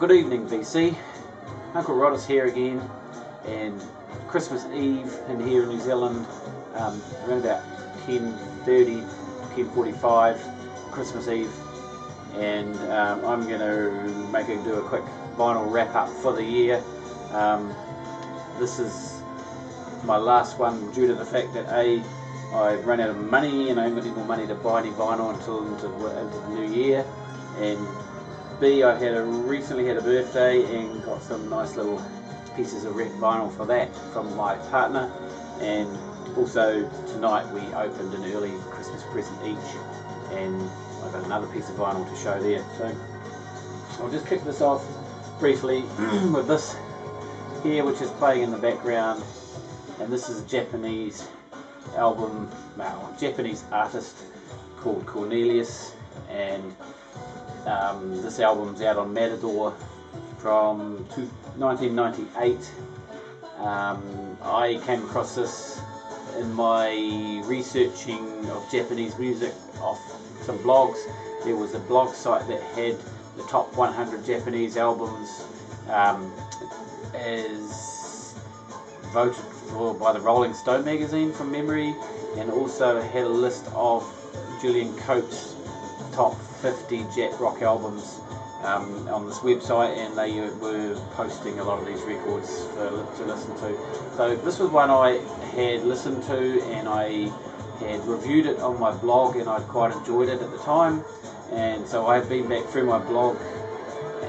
Good evening, VC. Uncle Roddus here again, and Christmas Eve in here in New Zealand, around about 10:30, 10:45, Christmas Eve, and I'm going to do a quick vinyl wrap up for the year. This is my last one due to the fact that A, I've run out of money and I haven't got any more money to buy any vinyl until into the new year, and B, I recently had a birthday and got some nice little pieces of vinyl for that from my partner, and also tonight we opened an early Christmas present each, and I've got another piece of vinyl to show there. So I'll just kick this off briefly with this here, which is playing in the background, and this is a Japanese album, Japanese artist called Cornelius, and this album's out on Matador from 1998. I came across this in my researching of Japanese music off some blogs. There was a blog site that had the top 100 Japanese albums as voted for by the Rolling Stone magazine from memory, and also had a list of Julian Cope's top 50 Jap rock albums on this website, and they were posting a lot of these records to listen to. So this was one I had listened to, and I had reviewed it on my blog, and I'd quite enjoyed it at the time, and so I've been back through my blog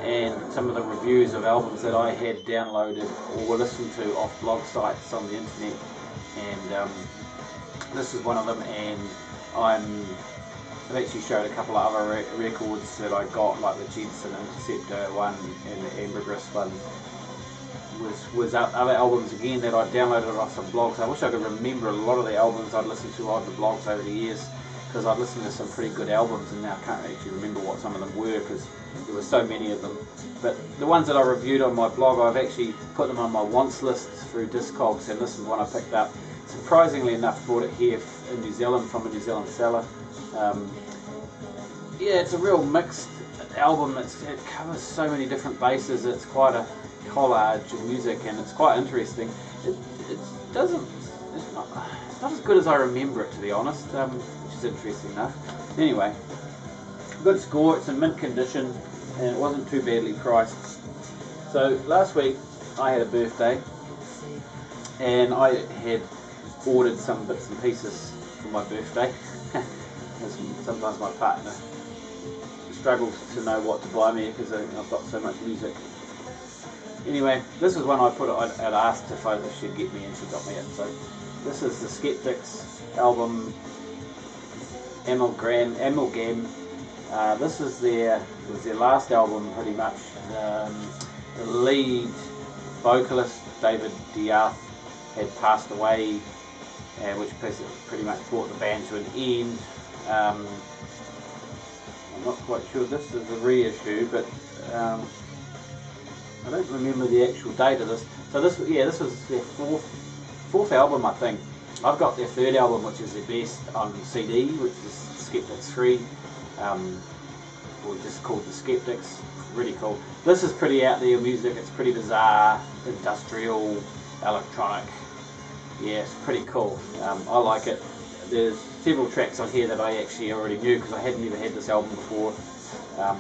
and some of the reviews of albums that I had downloaded or listened to off blog sites on the internet, and this is one of them, and I've actually showed a couple of other records that I got, like the Jensen Interceptor one and the Ambergris one. Was other albums again that I downloaded off some blogs. I wish I could remember a lot of the albums I'd listened to on the blogs over the years, because I'd listened to some pretty good albums, and now I can't actually remember what some of them were because there were so many of them. But the ones that I reviewed on my blog, I've actually put them on my wants lists through Discogs, and this is one I picked up. Surprisingly enough, bought it here in New Zealand from a New Zealand seller. Yeah, it's a real mixed album. It covers so many different bases. It's quite a collage of music, and it's quite interesting. It's not as good as I remember it, to be honest, which is interesting enough. Anyway, good score. It's in mint condition, and it wasn't too badly priced. So last week I had a birthday, and I had ordered some bits and pieces for my birthday. Sometimes my partner struggles to know what to buy me because I've got so much music. Anyway, this is one I'd asked if she'd get me, and she got me it. So this is the Skeptics album, Amalgam. This was their last album, pretty much. The lead vocalist, David Diath, had passed away, which pretty much brought the band to an end. I'm not quite sure. This is a reissue, but I don't remember the actual date of this. So this was their fourth album, I think. I've got their third album, which is their best on CD, which is Skeptics 3, or just called the Skeptics. Really cool. This is pretty out there music. It's pretty bizarre, industrial, electronic. Yeah, it's pretty cool. I like it. There's several tracks on here that I actually already knew because I had never had this album before,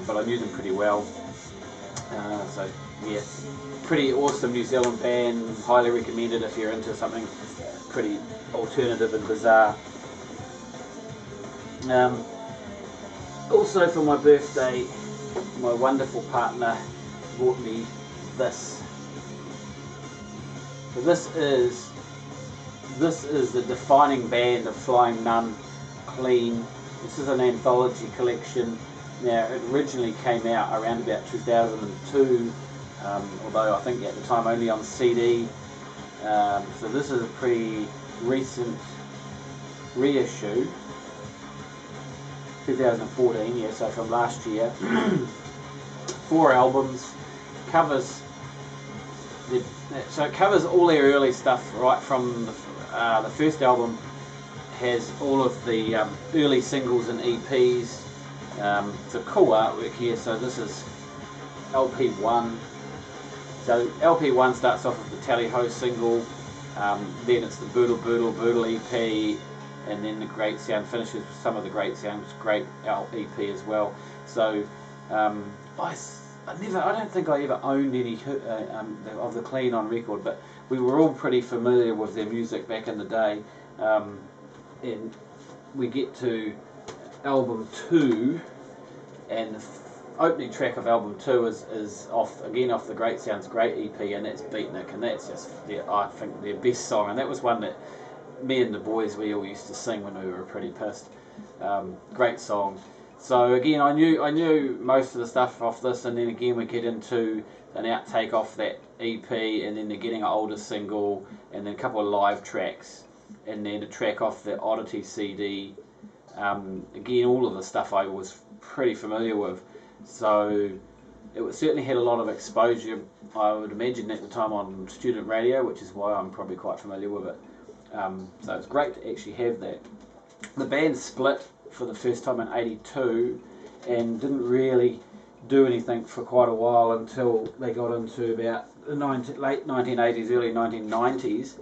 but I knew them pretty well. So yeah, pretty awesome New Zealand band. Highly recommended if you're into something pretty alternative and bizarre. Also for my birthday, my wonderful partner bought me this. So this is the defining band of Flying Nun, Clean. This is an anthology collection. Now, it originally came out around about 2002, although I think at the time only on CD. So this is a pretty recent reissue, 2014, yeah, so from last year. 4 albums, covers. So it covers all their early stuff, right from the first album. Has all of the early singles and EPs. It's a cool artwork here. So this is LP1. So LP1 starts off with the Tally Ho single, then it's the Boodle Boodle Boodle EP, and then the Great Sound finishes with some of the Great Sound's great EP as well. So I don't think I ever owned any of the Clean on record, but we were all pretty familiar with their music back in the day. And we get to album 2, and the opening track of album 2 is off the Great Sound's great EP, and that's Beatnik, and that's just I think their best song, and that was one that me and the boys, we all used to sing when we were pretty pissed. Great song. So again, I knew most of the stuff off this, and then again we get into an outtake off that EP, and then the Getting Older single, and then a couple of live tracks, and then a track off the Oddity CD. Again, all of the stuff I was pretty familiar with, so it certainly had a lot of exposure, I would imagine, at the time on student radio, which is why I'm probably quite familiar with it. So it's great to actually have that. The band split for the first time in '82 and didn't really do anything for quite a while until they got into about the late 1980s, early 1990s,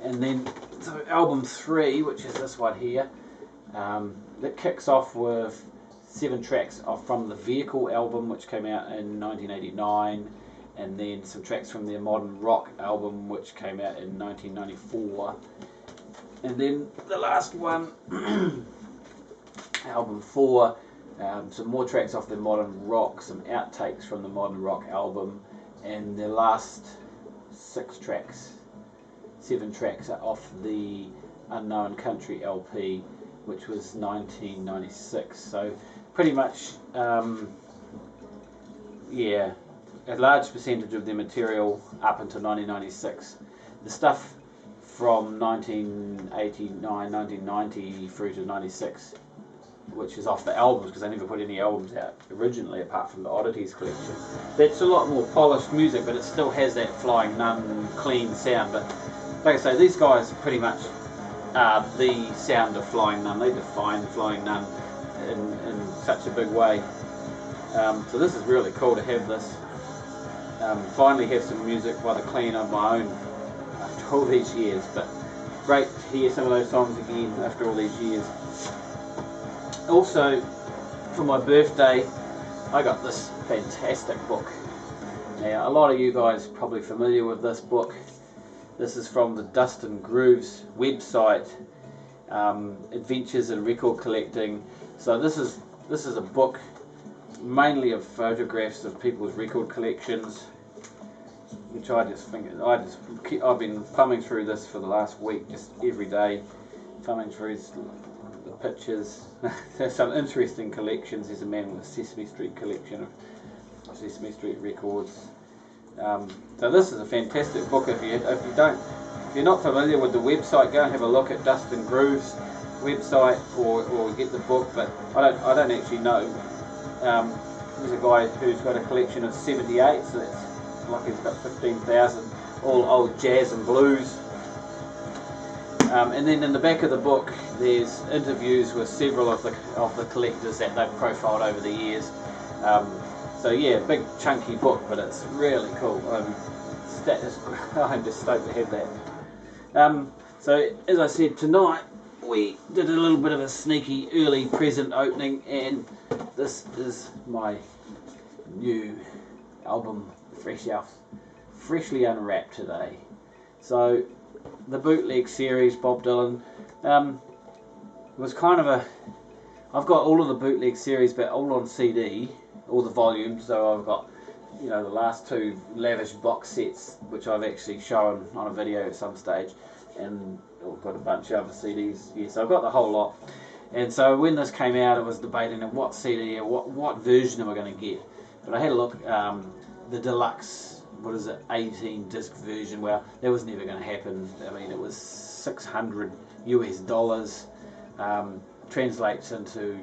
and then so album 3, which is this one here, that kicks off with 7 tracks from the Vehicle album, which came out in 1989, and then some tracks from their Modern Rock album, which came out in 1994, and then the last one, album 4, some more tracks off the Modern Rock, some outtakes from the Modern Rock album, and the last 7 tracks are off the Unknown Country LP, which was 1996. So pretty much, yeah, a large percentage of their material up until 1996. The stuff from 1989, 1990 through to 96, which is off the albums, because they never put any albums out originally apart from the Oddities collection. That's a lot more polished music, but it still has that Flying Nun clean sound. But like I say, these guys pretty much are the sound of Flying Nun. They define Flying Nun in such a big way. So this is really cool to have this. Finally have some music by the Clean of my own after all these years, but great to hear some of those songs again after all these years. Also, for my birthday, I got this fantastic book. Now, a lot of you guys are probably familiar with this book. This is from the Dust and Grooves website, Adventures in Record Collecting. So this is a book mainly of photographs of people's record collections, which I've been thumbing through this for the last week, just every day, thumbing through the pictures. There's some interesting collections. There's a man with a Sesame Street collection of Sesame Street records. So this is a fantastic book. If you're not familiar with the website, go and have a look at Dust and Grooves website, or get the book. But I don't actually know. There's a guy who's got a collection of 78, so that's like he's got 15,000 all old jazz and blues. And then in the back of the book, there's interviews with several of the collectors that they've profiled over the years. So yeah, big chunky book, but it's really cool. I'm just stoked to have that. So as I said, tonight we did a little bit of a sneaky early present opening, and this is my new album, freshly unwrapped today. So the bootleg series, Bob Dylan, was kind of I've got all of the bootleg series, but all on CD, all the volumes. So I've got, the last 2 lavish box sets, which I've actually shown on a video at some stage, and I've got a bunch of other CDs here. So I've got the whole lot. And so when this came out, I was debating what CD or what version am I going to get. But I had a look, the deluxe, 18 disc version. Well, that was never going to happen. I mean, it was $600 US, translates into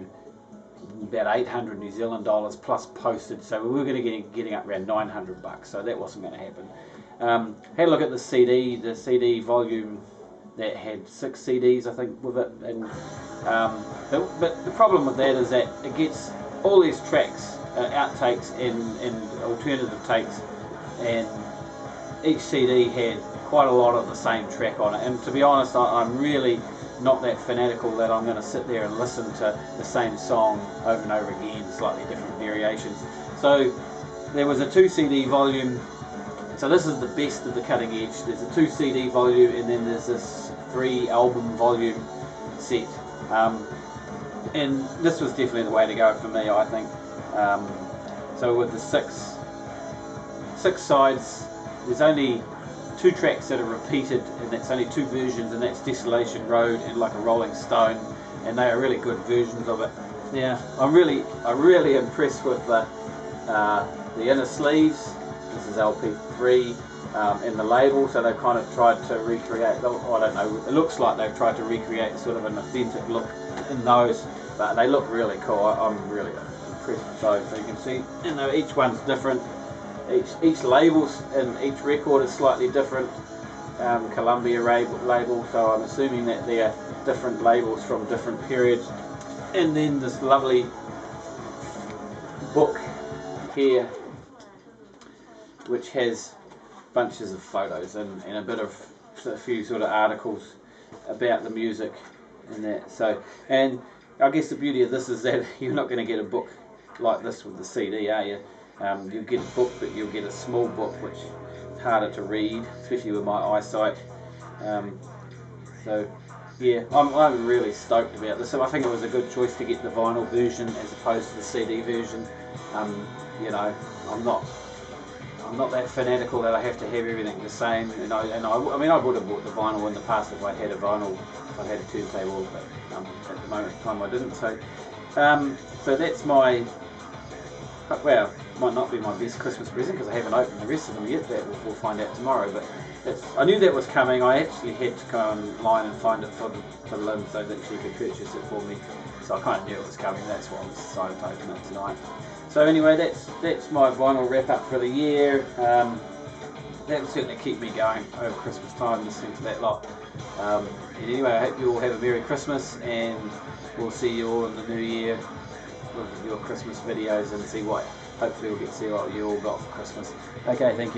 about 800 New Zealand dollars plus postage. So we were going to getting up around $900, so that wasn't going to happen. Had a look at the CD volume that had 6 CDs, I think, with it. And but the problem with that is that it gets all these tracks outtakes and alternative takes, and each CD had quite a lot of the same track on it. And to be honest, I'm really not that fanatical that I'm going to sit there and listen to the same song over and over again, slightly different variations. So there was a 2 CD volume. So this is the best of the cutting edge. There's a 2 CD volume, and then there's this 3 album volume set. And this was definitely the way to go for me, I think. So with the six sides, there's only 2 tracks that are repeated, and that's only 2 versions, and that's Desolation Road and Like a Rolling Stone, and they are really good versions of it. Yeah, I'm really impressed with the inner sleeves. This is LP3, and the label. So they've kind of tried to recreate. I don't know. It looks like they've tried to recreate sort of an authentic look in those, but they look really cool. I'm really impressed with those. So you can see, you know, each one's different. Each labels in each record is slightly different. Columbia label, so I'm assuming that they're different labels from different periods. And then this lovely book here, which has bunches of photos and a few sort of articles about the music and that. So, and I guess the beauty of this is that you're not going to get a book like this with the CD, are you? You'll get a book, but you'll get a small book, which is harder to read, especially with my eyesight. So yeah, I'm really stoked about this. So I think it was a good choice to get the vinyl version as opposed to the CD version. You know, I'm not that fanatical that I have to have everything the same. I mean, I would have bought the vinyl in the past if I had a vinyl, if I had a turntable, but at the moment in time I didn't. So, so that's my, well, might not be my best Christmas present because I haven't opened the rest of them yet. That we'll find out tomorrow. But I knew that was coming. I actually had to go online and find it for Lynn so that she could purchase it for me. So I kind of knew it was coming. That's why I decided to open it tonight. So anyway, that's my vinyl wrap up for the year. That will certainly keep me going over Christmas time, listening to that lot. And anyway, I hope you all have a Merry Christmas, and we'll see you all in the new year with your Christmas videos and see what. Hopefully we'll get to see what you all got for Christmas. Okay, thank you.